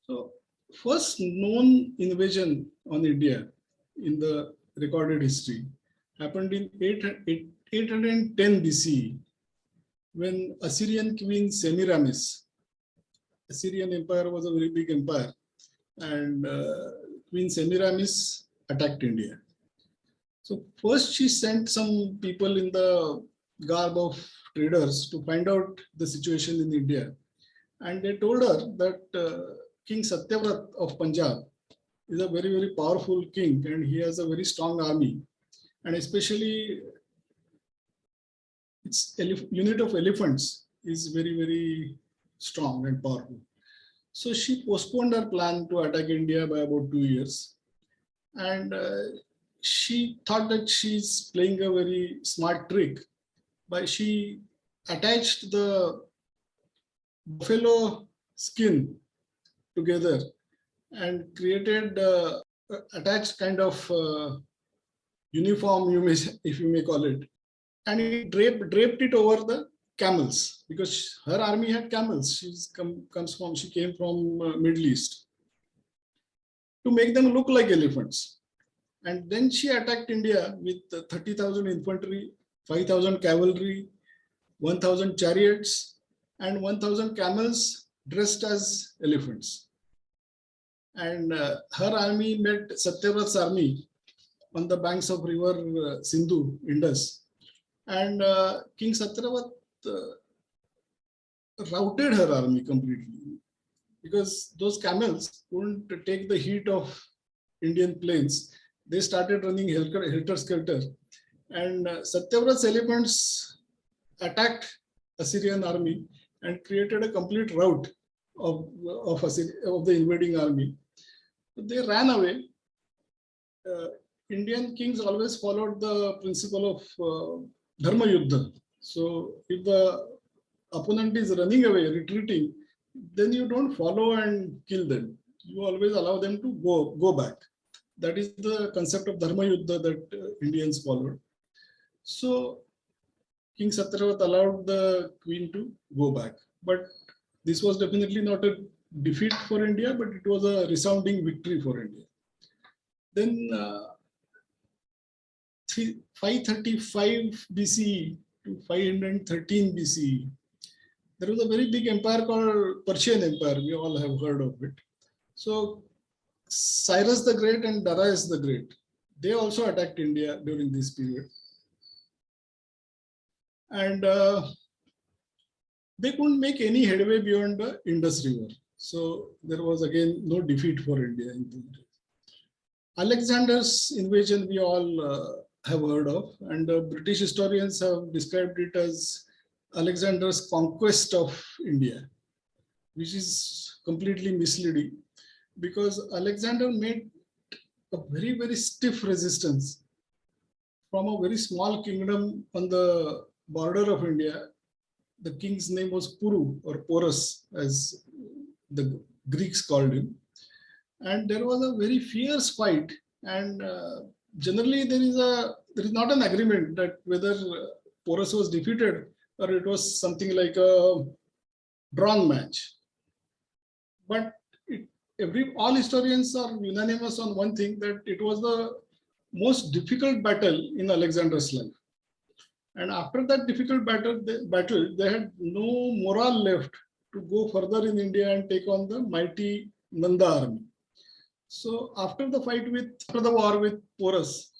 So first known invasion on India in the recorded history happened in 810 BCE when Assyrian queen Semiramis. Assyrian Empire was a very big empire, and Queen Semiramis attacked India. So first she sent some people in the garb of traders to find out the situation in India. And they told her that King Satyavrat of Punjab is a very, very powerful king, and he has a very strong army. And especially its unit of elephants is very, very strong and powerful. So she postponed her plan to attack India by about 2 years. And she thought that she's playing a very smart trick by she attached the buffalo skin together and created attached kind of uniform, if you may call it, and it draped it over the camels, because her army had camels. She came from Middle East, to make them look like elephants. And then she attacked India with 30,000 infantry, 5,000 cavalry, 1,000 chariots, and 1,000 camels dressed as elephants. And her army met Satyavrat's army on the banks of river Sindhu, Indus. And King Satyavrat routed her army completely, because those camels couldn't take the heat of Indian plains. They started running helter-skelter. And Satyavrat's elephants attacked Assyrian army and created a complete rout of the invading army. They ran away. Indian kings always followed the principle of Dharma Yuddha. So if the opponent is running away, retreating, then you don't follow and kill them. You always allow them to go back. That is the concept of Dharma Yuddha that Indians followed. So King Satyavrat allowed the queen to go back. But this was definitely not a defeat for India, but it was a resounding victory for India. Then 535 BCE to 513 BCE, there was a very big empire called Persian Empire. We all have heard of it. So Cyrus the Great and Darius the Great, they also attacked India during this period. And they couldn't make any headway beyond the Indus River. So there was again no defeat for India. Alexander's invasion we all have heard of, and British historians have described it as Alexander's conquest of India, which is completely misleading, because Alexander made a very, very stiff resistance from a very small kingdom on the border of India. The king's name was Puru, or Porus, as the Greeks called him. And there was a very fierce fight. And generally there is not an agreement that whether Porus was defeated or it was something like a drawn match. But all historians are unanimous on one thing, that it was the most difficult battle in Alexander's life. And after that difficult battle, they had no morale left to go further in India and take on the mighty Nanda army. So after the war with Porus,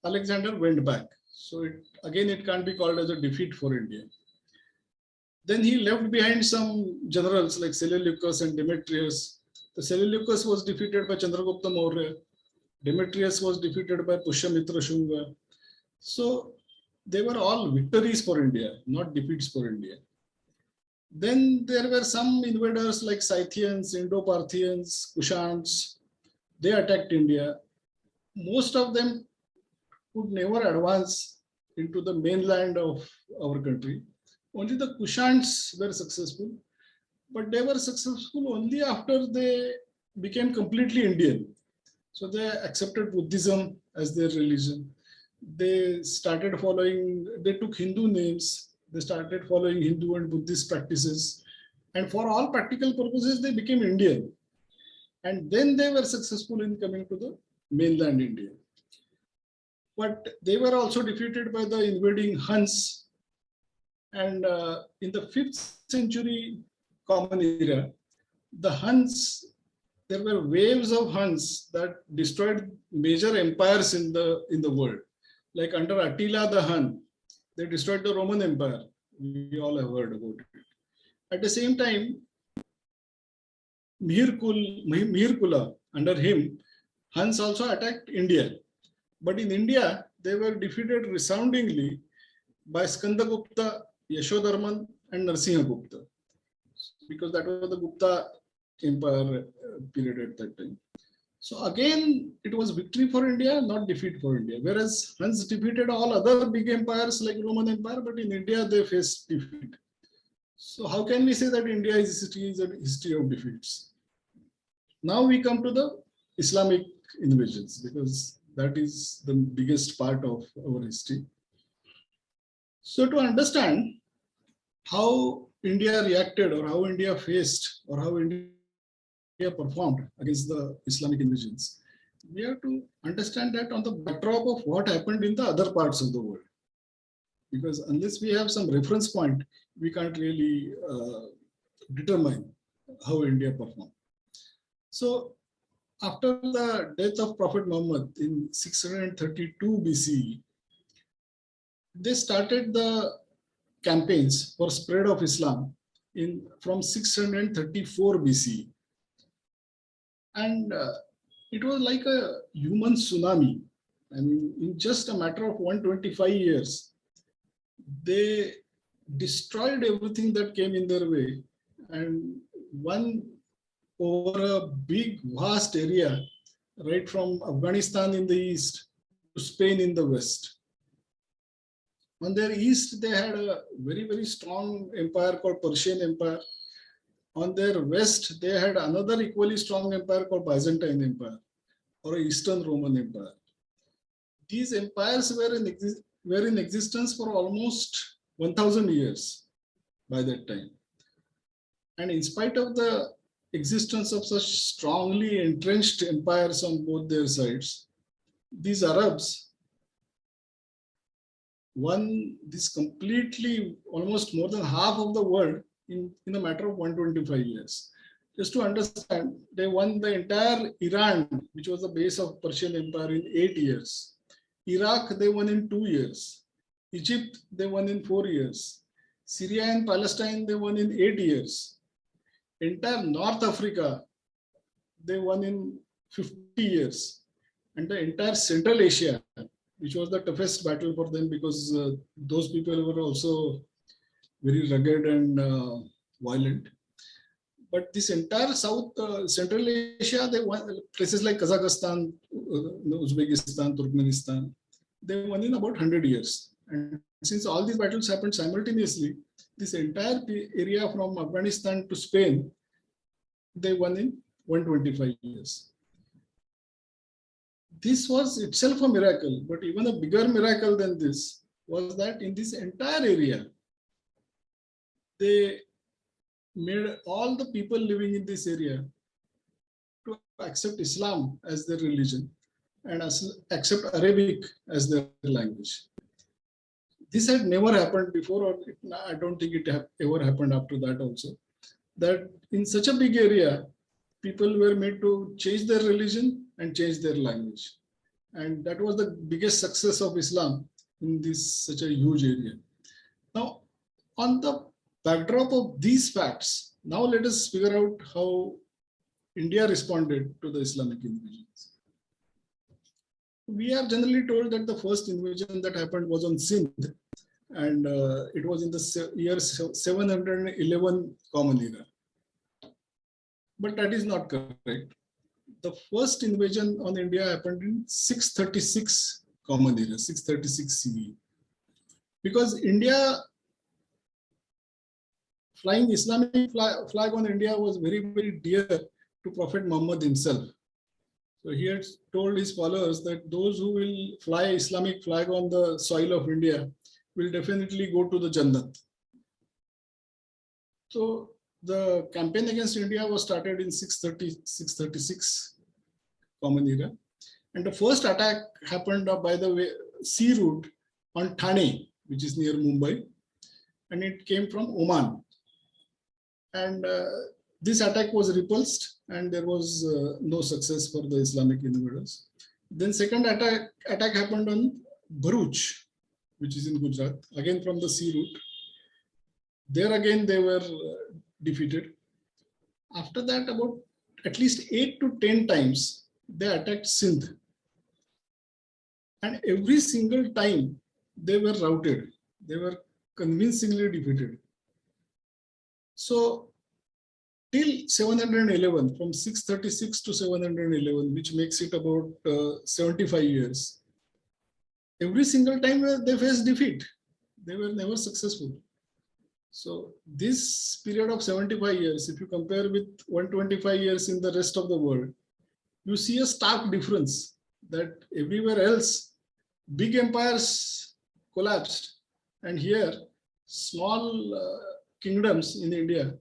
Alexander went back. So it can't be called as a defeat for India. Then he left behind some generals like Seleucus and Demetrius. The Seleucus was defeated by Chandragupta Maurya. Demetrius was defeated by Pushyamitra Shunga. So they were all victories for India, not defeats for India. Then there were some invaders like Scythians, Indo-Parthians, Kushans. They attacked India. Most of them could never advance into the mainland of our country. Only the Kushans were successful, but they were successful only after they became completely Indian. So they accepted Buddhism as their religion. They took Hindu names, they started following Hindu and Buddhist practices. And for all practical purposes, they became Indian. And then they were successful in coming to the mainland India. But they were also defeated by the invading Huns. And in the 5th century Common Era, the Huns, there were waves of Huns that destroyed major empires in the world. Like under Attila the Hun, they destroyed the Roman Empire. We all have heard about it. At the same time, Mirkula, under him, Huns also attacked India. But in India, they were defeated resoundingly by Skandagupta, Yashodharman, and Narsingha-Gupta, because that was the Gupta Empire period at that time. So again, it was victory for India, not defeat for India. Whereas Huns defeated all other big empires like Roman Empire, but in India they faced defeat. So how can we say that India's history is a history of defeats? Now we come to the Islamic invasions, because that is the biggest part of our history. So to understand how India reacted, or how India faced, or how India performed against the Islamic invasions, we have to understand that on the backdrop of what happened in the other parts of the world. Because unless we have some reference point, we can't really determine how India performed. So after the death of Prophet Muhammad in 632 BCE, they started the campaigns for spread of Islam from 634 BCE. And it was like a human tsunami. I mean, in just a matter of 125 years, they destroyed everything that came in their way and won over a big, vast area, right from Afghanistan in the east to Spain in the west. On their east, they had a very, very strong empire called Persian Empire. On their west, they had another equally strong empire called Byzantine Empire, or Eastern Roman Empire. These empires were in existence for almost 1,000 years by that time. And in spite of the existence of such strongly entrenched empires on both their sides, these Arabs won this completely, almost more than half of the world in a matter of 125 years. Just to understand, they won the entire Iran, which was the base of Persian Empire, in 8 years. Iraq, they won in 2 years. Egypt, they won in 4 years. Syria and Palestine, they won in 8 years. Entire North Africa, they won in 50 years. And the entire Central Asia, which was the toughest battle for them, because those people were also very rugged and violent. But this entire Central Asia, they won, places like Kazakhstan, Uzbekistan, Turkmenistan, they won in about 100 years. And since all these battles happened simultaneously, this entire area from Afghanistan to Spain, they won in 125 years. This was itself a miracle, but even a bigger miracle than this was that in this entire area, they made all the people living in this area to accept Islam as their religion and accept Arabic as their language. This had never happened before, or I don't think it ever happened after that also. That in such a big area, people were made to change their religion and change their language. And that was the biggest success of Islam in such a huge area. Now, on the backdrop of these facts, now let us figure out how India responded to the Islamic invasions. We are generally told that the first invasion that happened was on Sindh, and it was in the year 711 Common Era. But that is not correct. The first invasion on India happened in 636 Common Era, 636 CE. Because India, flying Islamic flag on India was very, very dear to Prophet Muhammad himself. So he had told his followers that those who will fly Islamic flag on the soil of India will definitely go to the Jannat. So The campaign against India was started in 636 Common Era. And the first attack happened by the way, sea route on Thane, which is near Mumbai. And it came from Oman. And this attack was repulsed and there was no success for the Islamic invaders. Then second attack happened on Bharuch, which is in Gujarat, again from the sea route. There again they were defeated. After that, about at least 8 to 10 times, they attacked Sindh. And every single time they were routed. They were convincingly defeated. So till 711, from 636 to 711, which makes it about 75 years, every single time they faced defeat. They were never successful. So this period of 75 years, if you compare with 125 years in the rest of the world, you see a stark difference that everywhere else, big empires collapsed. And here, small kingdoms in India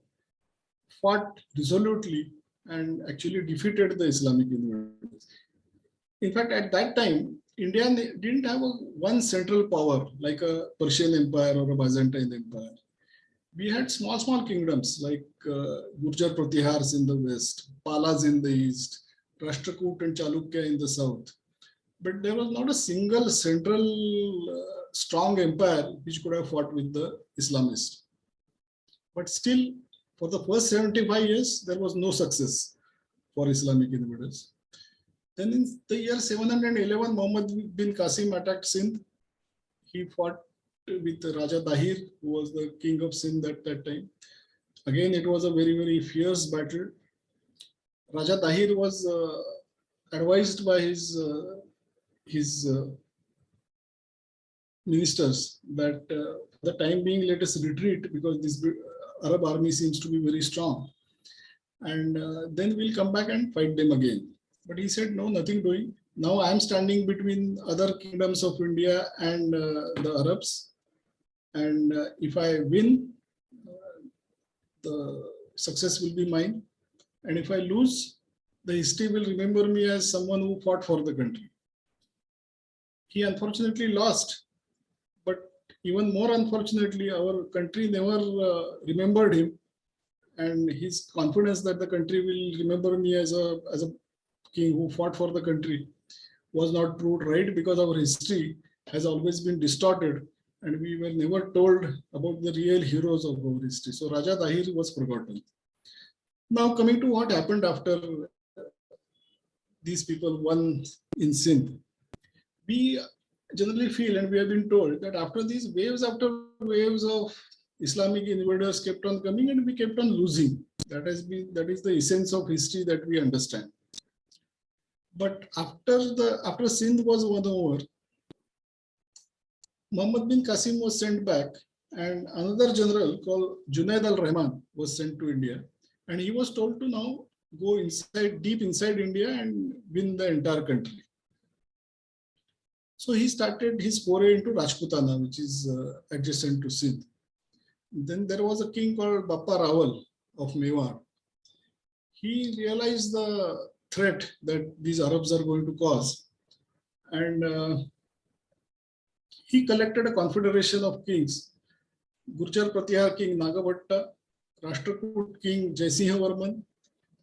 fought resolutely and actually defeated the Islamic invaders. In fact, at that time, India didn't have one central power like a Persian Empire or a Byzantine Empire. We had small kingdoms like Gurjar Pratihars in the west, Palas in the east, Rashtrakoot and Chalukya in the south. But there was not a single central strong empire which could have fought with the Islamists. But still, for the first 75 years, there was no success for Islamic invaders. Then in the year 711, Muhammad bin Qasim attacked Sindh. He fought with Raja Dahir, who was the king of Sindh at that time. Again, it was a very fierce battle. Raja Dahir was advised by his ministers that for the time being, let us retreat because this Arab army seems to be very strong. And then we'll come back and fight them again. But he said, no, nothing doing. Now I am standing between other kingdoms of India and the Arabs. And if I win, the success will be mine. And if I lose, the history will remember me as someone who fought for the country. He unfortunately lost. But even more unfortunately, our country never remembered him. And his confidence that the country will remember me as a king who fought for the country was not proved right, because our history has always been distorted and we were never told about the real heroes of our history. So Raja Dahir was forgotten. Now coming to what happened after these people won in Sindh. We generally feel, and we have been told, that after these waves after waves of Islamic invaders kept on coming and we kept on losing. That is the essence of history that we understand. But after Sindh was won over, Muhammad bin Qasim was sent back, and another general called Junaid al-Rahman was sent to India, and he was told to now go deep inside India and win the entire country. So he started his foray into Rajputana, which is adjacent to Sindh. Then there was a king called Bappa Rawal of Mewar. He realized the threat that these Arabs are going to cause, and he collected a confederation of kings: Gurjar Pratihar king Nagabhatta, Rashtrakoot king Jaisinha Varman,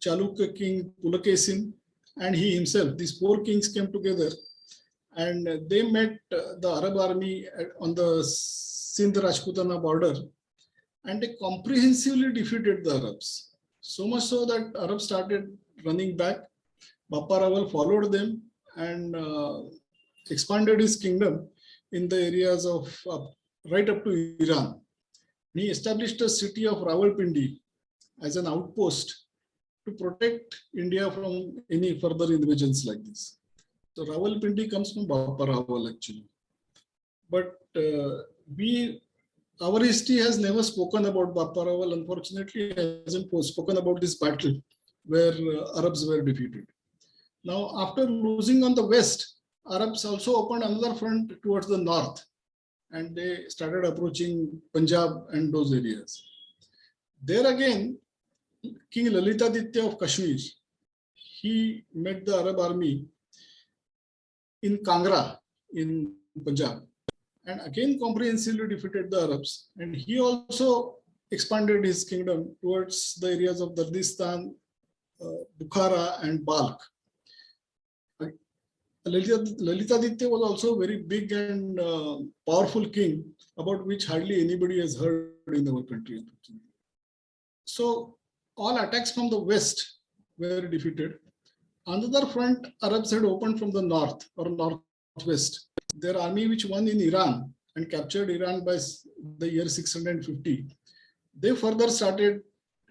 Chalukya king Pulakesin, and he himself. These four kings came together and they met the Arab army on the Sindh Rajputana border, and they comprehensively defeated the Arabs. So much so that Arabs started running back. Bappa Rawal followed them and expanded his kingdom in the areas of right up to Iran. He established a city of Rawalpindi as an outpost to protect India from any further invasions like this. So Rawalpindi comes from Bappa Rawal actually. But our history has never spoken about Bappa Rawal, unfortunately, hasn't spoken about this battle where Arabs were defeated. Now, after losing on the west, Arabs also opened another front towards the north, and they started approaching Punjab and those areas. There again, King Lalitaditya of Kashmir, he met the Arab army in Kangra in Punjab, and again comprehensively defeated the Arabs. And he also expanded his kingdom towards the areas of Dardistan, Bukhara, and Balkh. Lalitaditya was also a very big and powerful king, about which hardly anybody has heard in our country. So all attacks from the west were defeated. On the other front, Arabs had opened from the north or northwest. Their army, which won in Iran and captured Iran by the year 650, they further started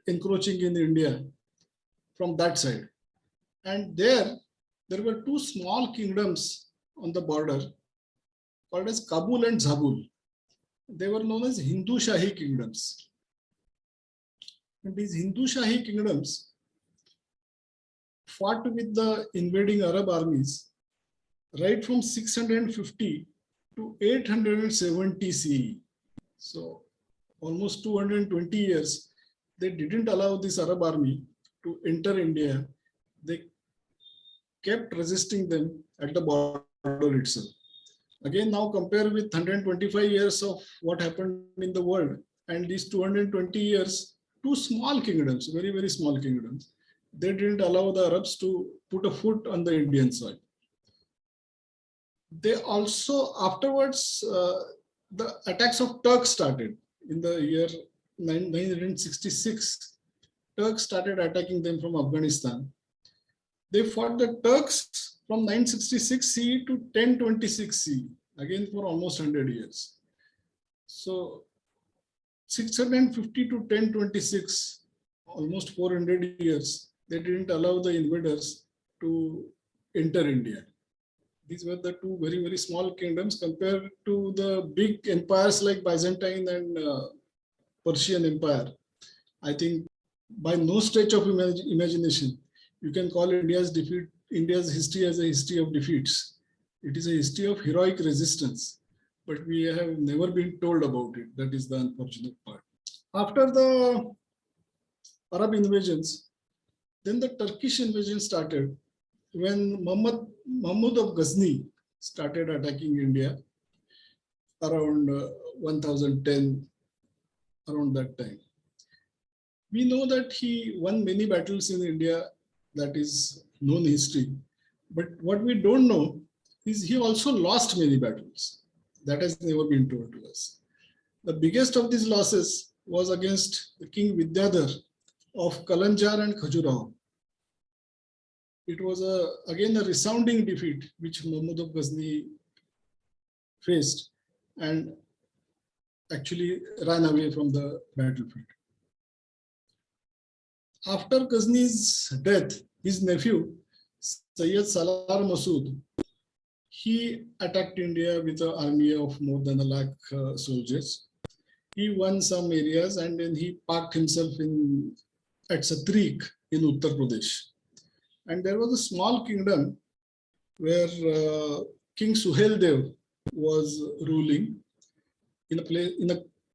encroaching in India from that side. And there were two small kingdoms on the border called as Kabul and Zabul. They were known as Hindu Shahi kingdoms. And these Hindu Shahi kingdoms fought with the invading Arab armies right from 650 to 870 CE. So almost 220 years, they didn't allow this Arab army to enter India. They kept resisting them at the border itself. Again, now compare with 125 years of what happened in the world and these 220 years, two small kingdoms, very, very small kingdoms. They didn't allow the Arabs to put a foot on the Indian soil. They also, afterwards, the attacks of Turks started in the year 966. Turks started attacking them from Afghanistan. They fought the Turks from 966 CE to 1026 CE, again for almost 100 years. So 650 to 1026, almost 400 years, they didn't allow the invaders to enter India. These were the two very, very small kingdoms compared to the big empires like Byzantine and Persian Empire. I think by no stretch of imagination, you can call India's history as a history of defeats. It is a history of heroic resistance, but we have never been told about it. That is the unfortunate part. After the Arab invasions, then the Turkish invasion started when Mahmud of Ghazni started attacking India around 1010, around that time. We know that he won many battles in India, that is known history. But what we don't know is he also lost many battles. That has never been told to us. The biggest of these losses was against the King Vidyadhar of Kalanjar and Khajuraho. It was again a resounding defeat which Mahmud of Ghazni faced and actually ran away from the battlefield. After Ghazni's death, his nephew, Sayyid Salar Masood, he attacked India with an army of more than 1 lakh soldiers. He won some areas and then he parked himself at Satrik in Uttar Pradesh. And there was a small kingdom where King Suhail Dev was ruling.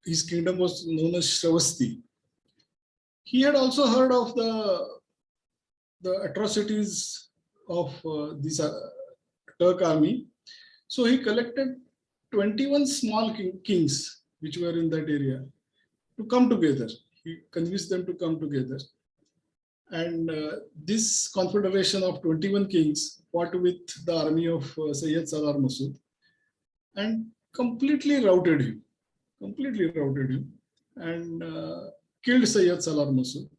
His kingdom was known as Shravasti. He had also heard of the atrocities of this Turk army. So he collected 21 small kings which were in that area to come together. He convinced them to come together. And this confederation of 21 kings fought with the army of Sayyid Salar Masood and completely routed him, and killed Sayyid Salar Masood.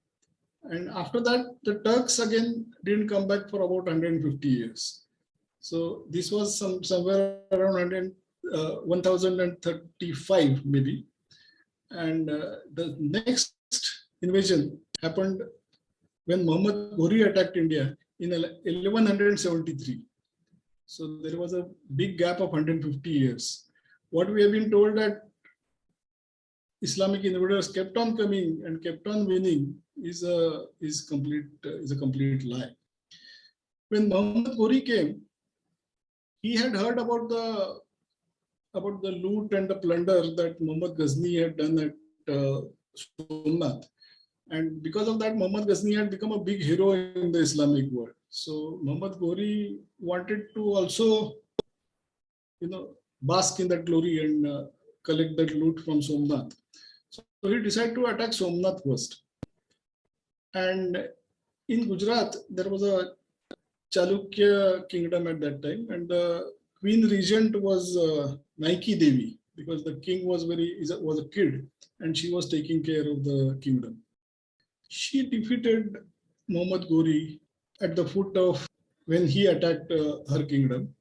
And after that, the Turks again didn't come back for about 150 years. So this was somewhere around 1035 maybe. And the next invasion happened when Muhammad Ghori attacked India in 1173. So there was a big gap of 150 years. What we have been told that Islamic invaders kept on coming and kept on winning is a complete lie. When Muhammad Ghori came, he had heard about the loot and the plunder that Muhammad Ghazni had done at Somnath. And because of that, Muhammad Ghazni had become a big hero in the Islamic world. So Muhammad Ghori wanted to also, bask in that glory and collect that loot from Somnath. So he decided to attack Somnath first. And in Gujarat, there was a Chalukya kingdom at that time, and the queen regent was Naiki Devi, because the king was a kid, and she was taking care of the kingdom. She defeated Muhammad Ghori at the foot of when he attacked her kingdom,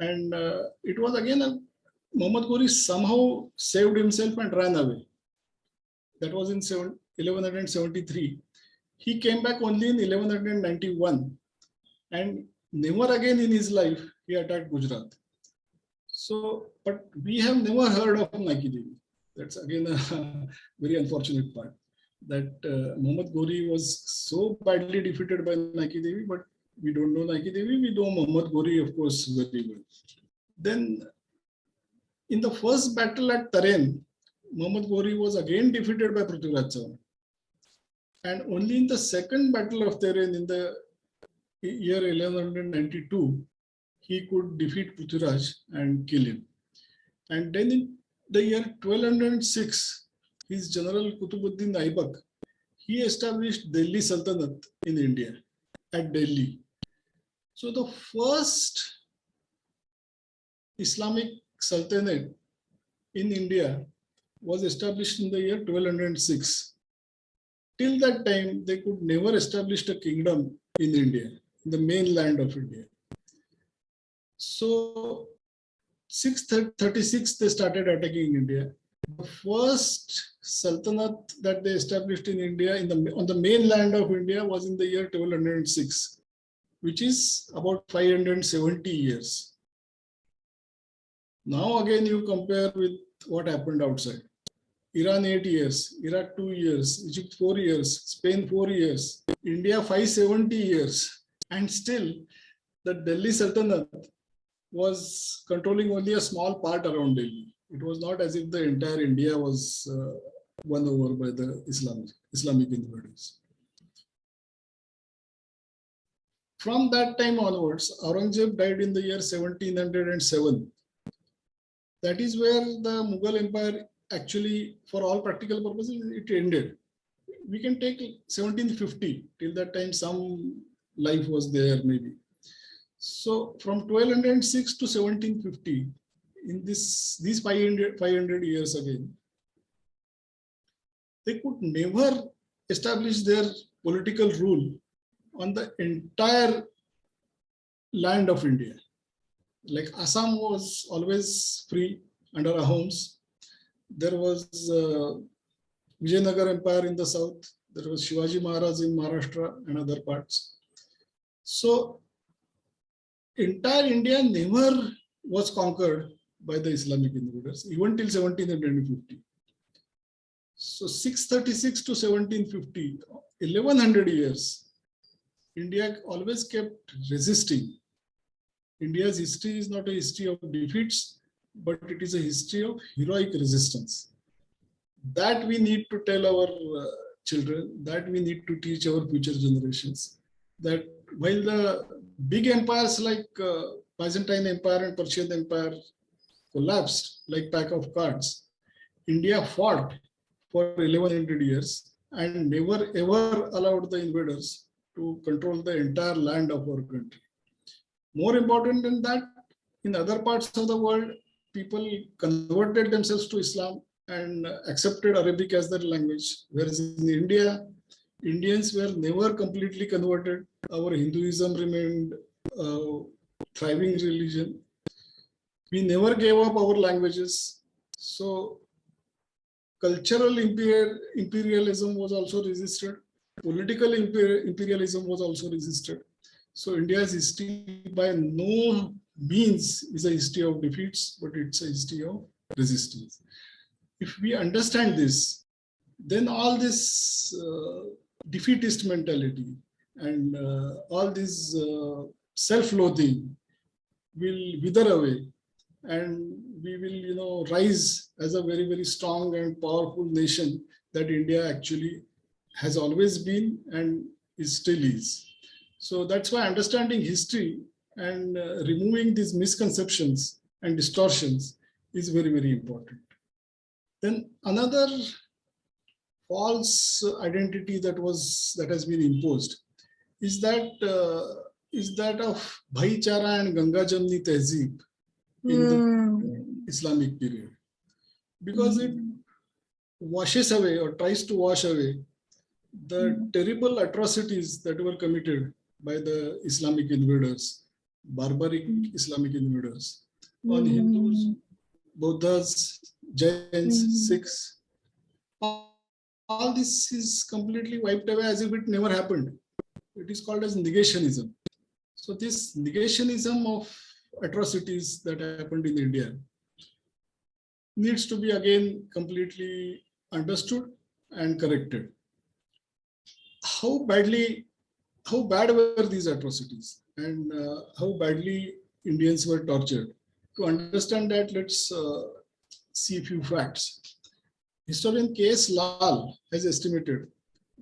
and it was again Muhammad Ghori somehow saved himself and ran away. That was in 1173. He came back only in 1191, and never again in his life he attacked Gujarat. So, but we have never heard of Naiki Devi. That's again a very unfortunate part, that Muhammad Ghori was so badly defeated by Naiki Devi, but we don't know Naiki Devi. We know Muhammad Ghori, of course, very well. Then, in the first battle at Taren, Muhammad Ghori was again defeated by Prithviraj Chauhan. And only in the second battle of Taren in the year 1192, he could defeat Prithviraj and kill him. And then in the year 1206, his general Qutubuddin Aibak, he established Delhi Sultanate in India, at Delhi. So the first Islamic Sultanate in India was established in the year 1206. Till that time, they could never establish a kingdom in India, in the mainland of India. So 636, they started attacking India. The first Sultanate that they established in India, on the mainland of India, was in the year 1206, which is about 570 years. Now again, you compare with what happened outside. Iran 8 years, Iraq 2 years, Egypt 4 years, Spain 4 years, India 570 years. And still, the Delhi Sultanate was controlling only a small part around Delhi. It was not as if the entire India was won over by the Islamic invaders. From that time onwards, Aurangzeb died in the year 1707. That is where the Mughal Empire actually, for all practical purposes, it ended. We can take 1750, till that time some life was there maybe. So from 1206 to 1750, in these 500 years again, they could never establish their political rule on the entire land of India. Like Assam was always free under Ahoms. There was Vijayanagar Empire in the south. There was Shivaji Maharaj in Maharashtra and other parts. So entire India never was conquered by the Islamic invaders, even till 1750. So 636 to 1750, 1100 years, India always kept resisting. India's history is not a history of defeats, but it is a history of heroic resistance. That we need to tell our children, that we need to teach our future generations, that while the big empires like Byzantine Empire and Persian Empire collapsed like pack of cards, India fought for 1100 years and never ever allowed the invaders to control the entire land of our country. More important than that, in other parts of the world, people converted themselves to Islam and accepted Arabic as their language. Whereas in India, Indians were never completely converted. Our Hinduism remained a thriving religion. We never gave up our languages. So cultural imperialism was also resisted. Political imperialism was also resisted. So India's history by no means is a history of defeats, but it's a history of resistance. If we understand this, then all this defeatist mentality and all this self-loathing will wither away, and we will, rise as a very, very strong and powerful nation that India actually has always been and is still is. So that's why understanding history and removing these misconceptions and distortions is very, very important. Then another false identity that has been imposed is that of Bhaichara and Ganga Jamni Tehzeeb in the Islamic period, because it washes away or tries to wash away the terrible atrocities that were committed by the Islamic invaders, barbaric Islamic invaders, on Hindus, Buddhas, Jains, Sikhs. All this is completely wiped away as if it never happened. It is called as negationism. So this negationism of atrocities that happened in India needs to be again completely understood and corrected. How bad were these atrocities, and how badly Indians were tortured? To understand that, let's see a few facts. Historian K.S. Lal has estimated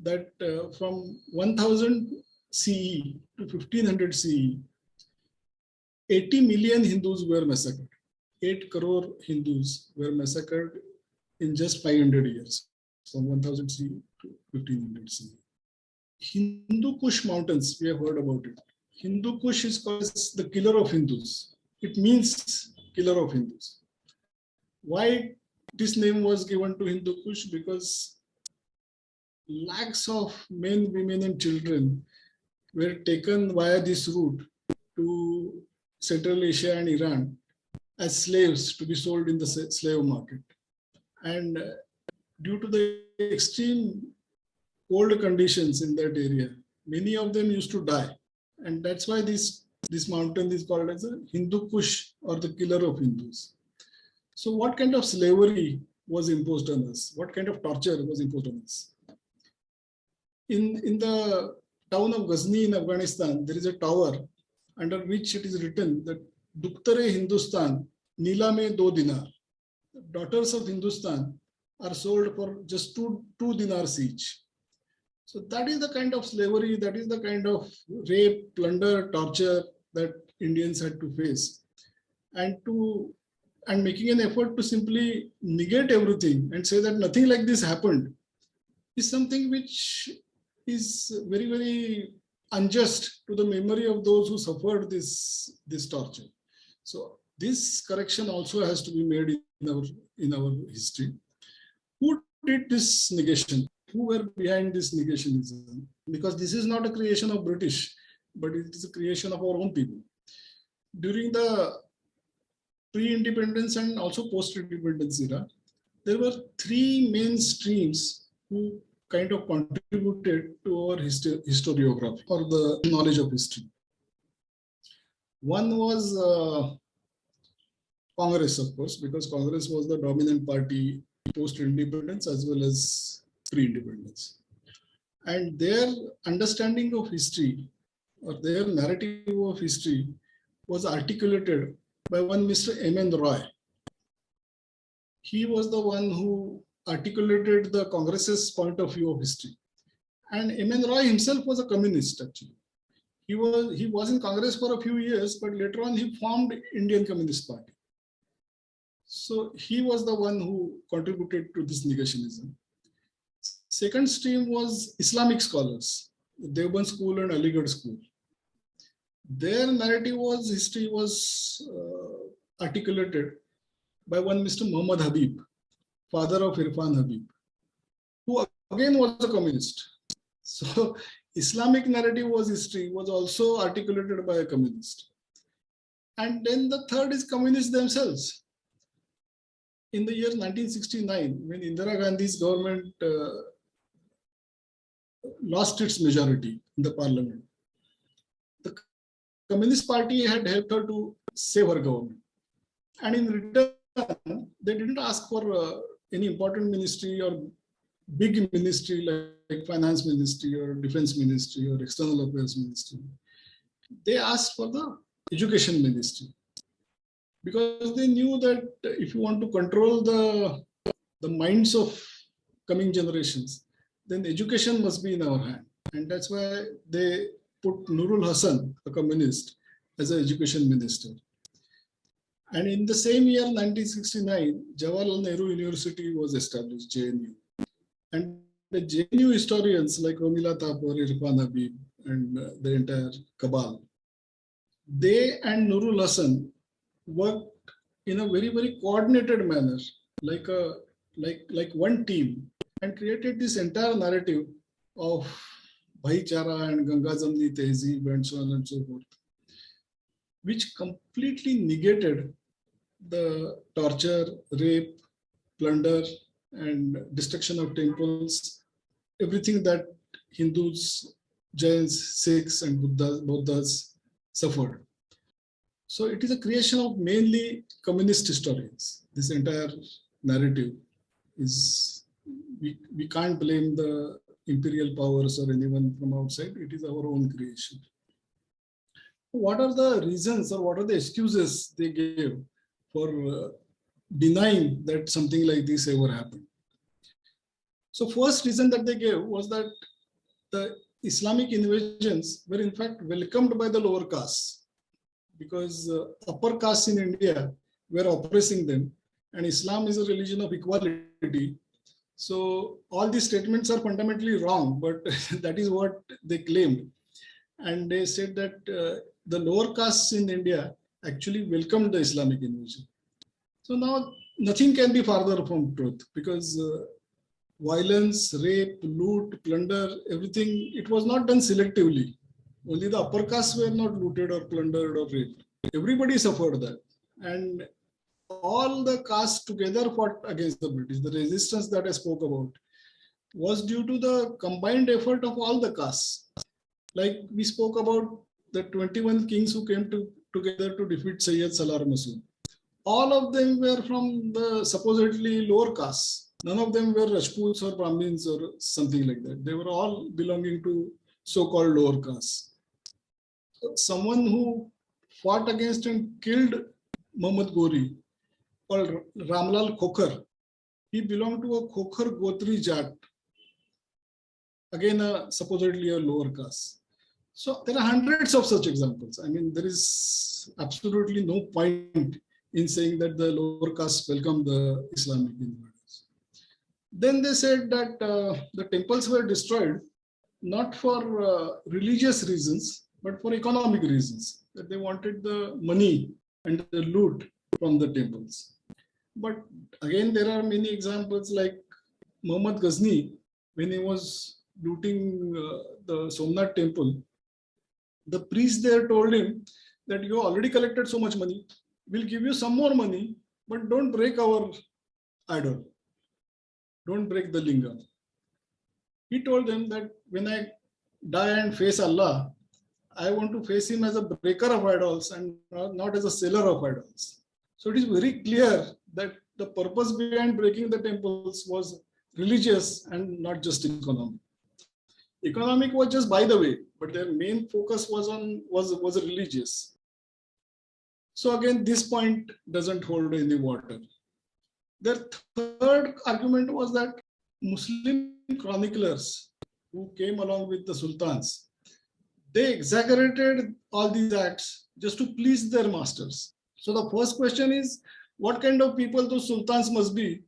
that from 1000 CE to 1500 CE, 80 million Hindus were massacred. 8 crore Hindus were massacred in just 500 years, from 1000 CE to 1500 CE. Hindu Kush mountains, we have heard about it. Hindu Kush is called the killer of Hindus. It means killer of Hindus. Why this name was given to Hindu Kush? Because lakhs of men, women, and children were taken via this route to Central Asia and Iran as slaves to be sold in the slave market. And due to the extreme cold conditions in that area, many of them used to die. And that's why this mountain is called as a Hindu Kush, or the killer of Hindus. So what kind of slavery was imposed on us? What kind of torture was imposed on us? In the town of Ghazni in Afghanistan, there is a tower under which it is written that Duktare Hindustan, Nilame do dinar. The daughters of Hindustan are sold for just two dinars each. So that is the kind of slavery, that is the kind of rape, plunder, torture that Indians had to face. And making an effort to simply negate everything and say that nothing like this happened is something which is very, very unjust to the memory of those who suffered this torture. So this correction also has to be made in our history. Who did this negation? Who were behind this negationism? Because this is not a creation of British, but it is a creation of our own people. During the pre-independence and also post-independence era, there were three main streams who kind of contributed to our historiography, or the knowledge of history. One was Congress, of course, because Congress was the dominant party post-independence as well as pre-independence. And their understanding of history, or their narrative of history, was articulated by one Mr. M.N. Roy. He was the one who articulated the Congress's point of view of history. And M.N. Roy himself was a communist, actually. He was in Congress for a few years, but later on he formed Indian Communist Party. So he was the one who contributed to this negationism. Second stream was Islamic scholars, the Deoband School and Aligarh School. Their narrative history was articulated by one Mr. Muhammad Habib, father of Irfan Habib, who again was a communist. So Islamic narrative history was also articulated by a communist. And then the third is communists themselves. In the year 1969, when Indira Gandhi's government lost its majority in the parliament, the Communist Party had helped her to save her government. And in return, they didn't ask for any important ministry or big ministry like finance ministry or defense ministry or external affairs ministry. They asked for the education ministry, because they knew that if you want to control the minds of coming generations, then education must be in our hand. And that's why they put Nurul Hasan, a communist, as an education minister. And in the same year, 1969, Jawaharlal Nehru University was established, JNU. And the JNU historians like Romila Thapar, Irfan Habib, and the entire cabal, they and Nurul Hasan worked in a very, very coordinated manner, like one team, and created this entire narrative of Bhaichara and Ganga Jamni Tehzeeb and so on and so forth, which completely negated the torture, rape, plunder, and destruction of temples, everything that Hindus, Jains, Sikhs, and Buddhas suffered. So it is a creation of mainly communist historians. This entire narrative is, we can't blame the imperial powers or anyone from outside. It is our own creation. What are the reasons or what are the excuses they gave for denying that something like this ever happened? So first reason that they gave was that the Islamic invasions were in fact welcomed by the lower castes, because upper castes in India were oppressing them, and Islam is a religion of equality. So all these statements are fundamentally wrong, but that is what they claimed. And they said that the lower castes in India actually welcomed the Islamic invasion. So now nothing can be farther from truth, because violence, rape, loot, plunder, everything, it was not done selectively. Only the upper castes were not looted or plundered or raped. Everybody suffered that. And all the castes together fought against the British. The resistance that I spoke about was due to the combined effort of all the castes. Like we spoke about the 21 kings who came together to defeat Sayyid Salar Masood. All of them were from the supposedly lower castes. None of them were Rajputs or Brahmins or something like that. They were all belonging to so-called lower castes. Someone who fought against and killed Muhammad Ghori, called Ramlal Khokhar, he belonged to a Khokhar Gotri Jat, again supposedly a lower caste. So there are hundreds of such examples. I mean, there is absolutely no point in saying that the lower caste welcome the Islamic invaders. Then they said that the temples were destroyed not for religious reasons, but for economic reasons, that they wanted the money and the loot from the temples. But again, there are many examples like Muhammad Ghazni, when he was looting the Somnath temple, the priest there told him that you already collected so much money, we'll give you some more money, but don't break our idol. Don't break the lingam. He told them that when I die and face Allah, I want to face him as a breaker of idols and not as a seller of idols. So it is very clear that the purpose behind breaking the temples was religious and not just economic. Economic was just by the way, but their main focus was religious. So again, this point doesn't hold any water. Their third argument was that Muslim chroniclers who came along with the sultans, they exaggerated all these acts just to please their masters. So the first question is, what kind of people those sultans must be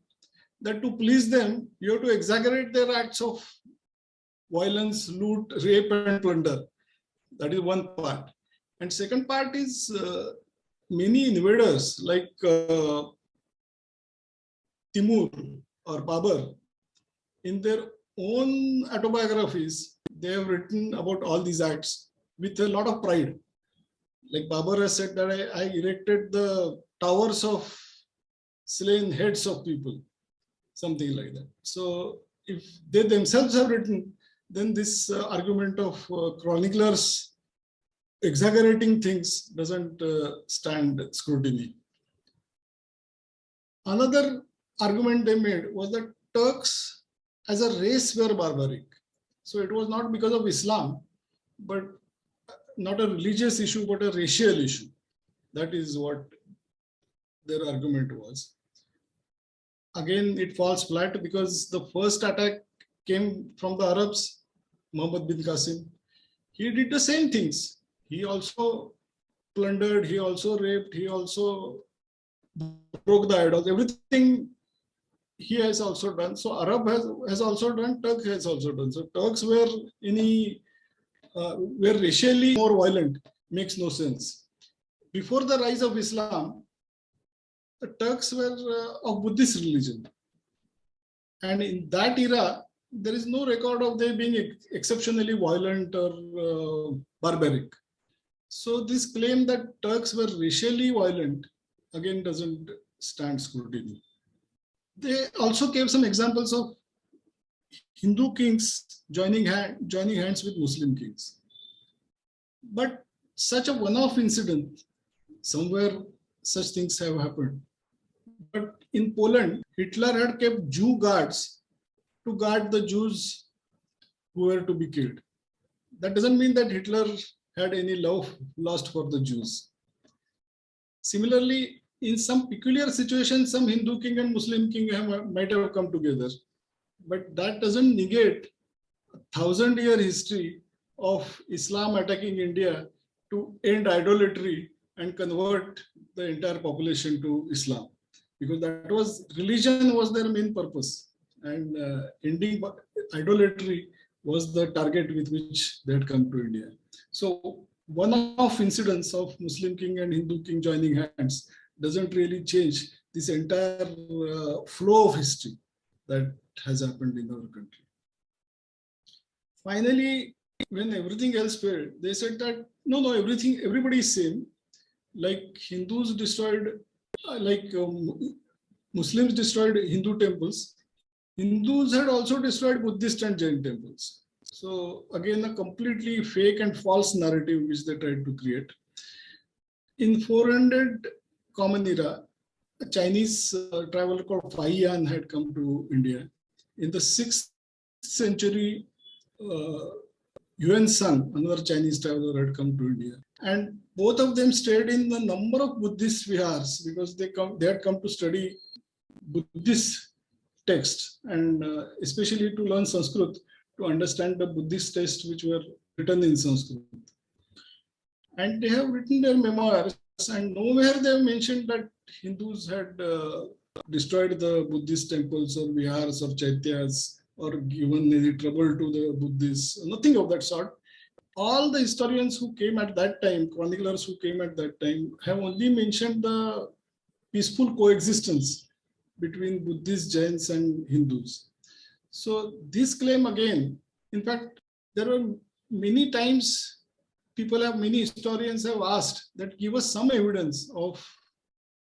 that to please them, you have to exaggerate their acts of violence, loot, rape, and plunder. That is one part. And second part is many invaders like Timur or Babur, in their own autobiographies, they have written about all these acts with a lot of pride. Like Babur has said that I erected the towers of slain heads of people, something like that. So if they themselves have written, then this argument of chroniclers exaggerating things doesn't stand scrutiny. Another argument they made was that Turks as a race were barbaric. So it was not because of Islam, but not a religious issue, but a racial issue. That is what their argument was. Again, it falls flat because the first attack came from the Arabs, Muhammad bin Qasim. He did the same things. He also plundered, he also raped, he also broke the idols. Everything he has also done. So Arab has also done, Turk has also done. So Turks were were racially more violent. Makes no sense. Before the rise of Islam, the Turks were of Buddhist religion. And in that era, there is no record of them being exceptionally violent or barbaric. So this claim that Turks were racially violent, again, doesn't stand scrutiny. They also gave some examples of Hindu kings joining hands with Muslim kings. But such a one-off incident, somewhere such things have happened. But in Poland, Hitler had kept Jew guards to guard the Jews who were to be killed. That doesn't mean that Hitler had any lost for the Jews. Similarly, in some peculiar situations, some Hindu king and Muslim king might have come together. But that doesn't negate a 1,000-year history of Islam attacking India to end idolatry and convert the entire population to Islam. Because that was, religion was their main purpose. And ending idolatry was the target with which they had come to India. So one-off incidents of Muslim king and Hindu king joining hands doesn't really change this entire flow of history that has happened in our country. Finally, when everything else failed, they said that no, everybody is same. Like Hindus destroyed, Muslims destroyed Hindu temples. Hindus had also destroyed Buddhist and Jain temples. So again, a completely fake and false narrative which they tried to create. In 400 Common Era, a Chinese traveler called Fai Yan had come to India. In the 6th century, Yuan Sang, another Chinese traveler, had come to India. And both of them stayed in the number of Buddhist vihars because they had come to study Buddhist texts and especially to learn Sanskrit to understand the Buddhist texts which were written in Sanskrit. And they have written their memoirs, and nowhere they have mentioned that Hindus had destroyed the Buddhist temples or vihars or chaityas or given any trouble to the Buddhists, nothing of that sort. All the historians who came at that time, chroniclers who came at that time, have only mentioned the peaceful coexistence between Buddhists, Jains, and Hindus. So this claim again, in fact, there were many times many historians have asked that give us some evidence of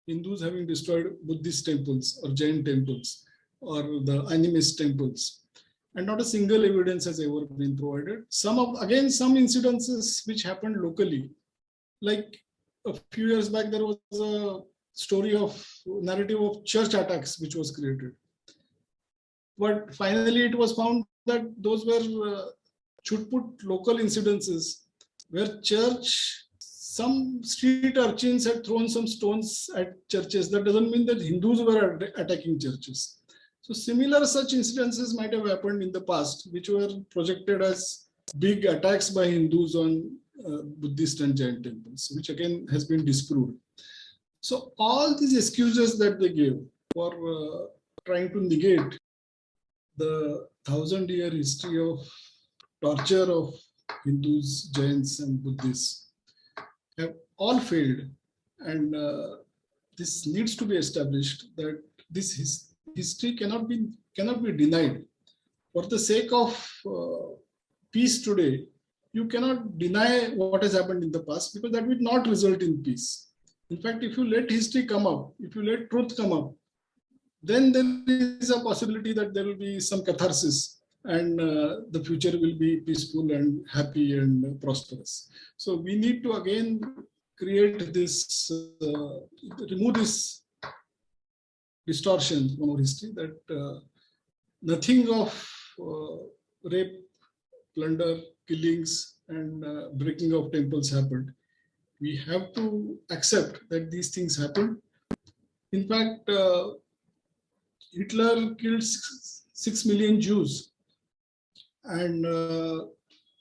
Hindus having destroyed Buddhist temples or Jain temples or the animist temples. And not a single evidence has ever been provided. Some incidences which happened locally, like a few years back, there was a narrative of church attacks which was created. But finally, it was found that those were Chutput local incidences where some street urchins had thrown some stones at churches. That doesn't mean that Hindus were attacking churches. So similar such incidences might have happened in the past, which were projected as big attacks by Hindus on Buddhist and Jain temples, which again has been disproved. So all these excuses that they gave for trying to negate the 1,000-year history of torture of Hindus, Jains, and Buddhists have all failed. And this needs to be established that this history cannot be denied. For the sake of peace today, you cannot deny what has happened in the past because that will not result in peace. In fact, if you let history come up, if you let truth come up, then there is a possibility that there will be some catharsis and the future will be peaceful and happy and prosperous. So we need to again create this, remove this distortion from our history that nothing of rape, plunder, killings, and breaking of temples happened. We have to accept that these things happened. In fact, Hitler killed 6 million Jews And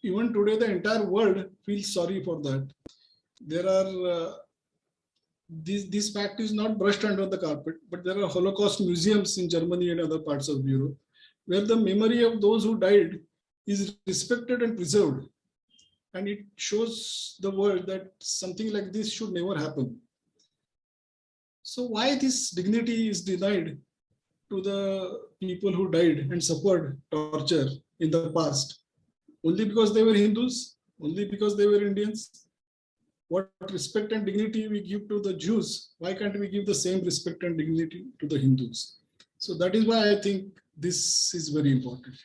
even today, the entire world feels sorry for that. There are this fact is not brushed under the carpet, but there are Holocaust museums in Germany and other parts of Europe where the memory of those who died is respected and preserved. And it shows the world that something like this should never happen. So why this dignity is denied to the people who died and suffered torture in the past? Only because they were Hindus? Only because they were Indians? What respect and dignity we give to the Jews, why can't we give the same respect and dignity to the Hindus? So that is why I think this is very important.